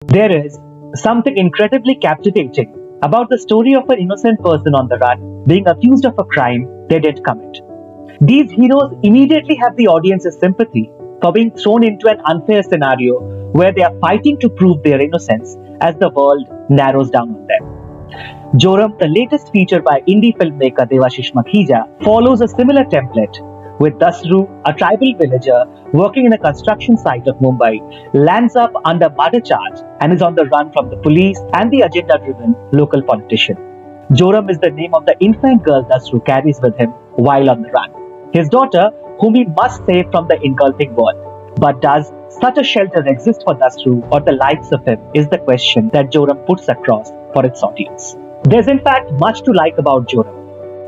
There is something incredibly captivating about the story of an innocent person on the run being accused of a crime they didn't commit. These heroes immediately have the audience's sympathy for being thrown into an unfair scenario where they are fighting to prove their innocence as the world narrows down on them. Joram, the latest feature by indie filmmaker Devashish Makhija, follows a similar template, with Dasru, a tribal villager working in a construction site of Mumbai, lands up under murder charge and is on the run from the police and the agenda-driven local politician. Joram is the name of the infant girl Dasru carries with him while on the run. His daughter, whom he must save from the engulfing world. But does such a shelter exist for Dasru or the likes of him is the question that Joram puts across for its audience. There's in fact much to like about Joram.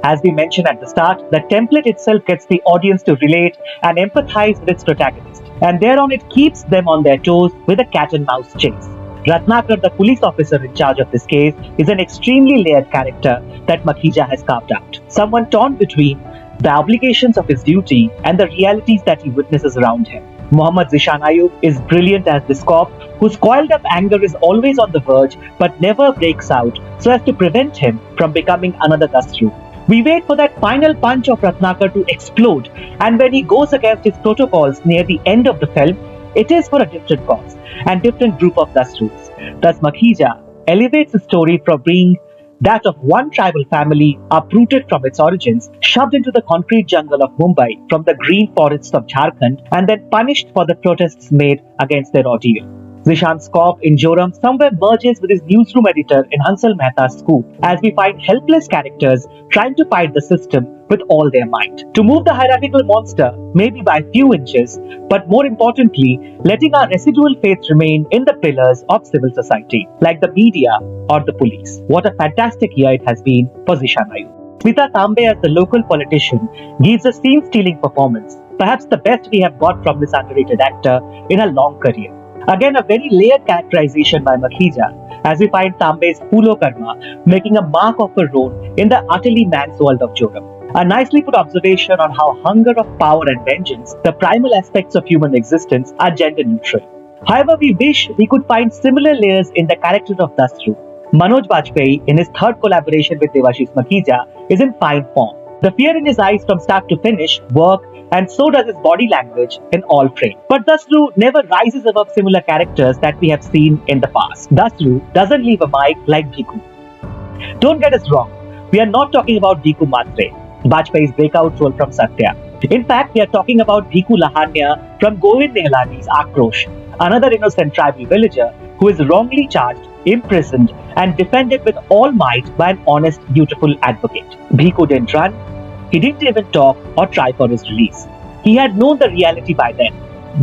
As we mentioned at the start, the template itself gets the audience to relate and empathize with its protagonist, and thereon it keeps them on their toes with a cat and mouse chase. Ratnakar, the police officer in charge of this case, is an extremely layered character that Makhija has carved out. Someone torn between the obligations of his duty and the realities that he witnesses around him. Zeeshan Ayub is brilliant as this cop whose coiled up anger is always on the verge but never breaks out so as to prevent him from becoming another Dasru. We wait for that final punch of Ratnakar to explode, and when he goes against his protocols near the end of the film, it is for a different cause and different group of Dasrus. Thus Makhija elevates the story from being that of one tribal family uprooted from its origins, shoved into the concrete jungle of Mumbai from the green forests of Jharkhand, and then punished for the protests made against their ordeal. Zeeshan's cop in Joram somewhere merges with his newsroom editor in Hansal Mehta's Scoop as we find helpless characters trying to fight the system with all their might. To move the hierarchical monster, maybe by a few inches, but more importantly, letting our residual faith remain in the pillars of civil society, like the media or the police. What a fantastic year it has been for Zeeshan Ayub. Smita Tambe as the local politician gives a scene-stealing performance, perhaps the best we have got from this underrated actor in a long career. Again, a very layered characterization by Makhija, as we find Tambe's Phulo Karma making a mark of her own in the utterly man's world of Joram. A nicely put observation on how hunger of power and vengeance, the primal aspects of human existence, are gender neutral. However, we wish we could find similar layers in the character of Dasru. Manoj Bajpayee, in his third collaboration with Devashish Makhija, is in fine form. The fear in his eyes from start to finish work, and so does his body language in all frames. But Dasru never rises above similar characters that we have seen in the past. Dasru doesn't leave a mic like Bhiku. Don't get us wrong, we are not talking about Bhiku Matre, Bajpayee's breakout role from Satya. In fact, we are talking about Bhiku Lahanya from Govind Nihalani's Akrosh, another innocent tribal villager who is wrongly charged, imprisoned, and defended with all might by an honest, dutiful advocate. Bhiku didn't run. He didn't even talk or try for his release. He had known the reality by then.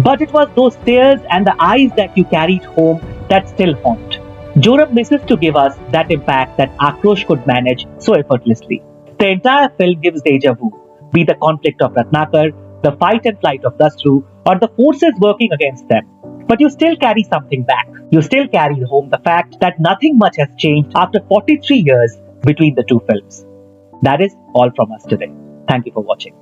But it was those tears and the eyes that you carried home that still haunt. Joram misses to give us that impact that Akrosh could manage so effortlessly. The entire film gives dejavu, be the conflict of Ratnakar, the fight and flight of Dasru, or the forces working against them. But you still carry something back. You still carry home the fact that nothing much has changed after 43 years between the two films. That is all from us today. Thank you for watching.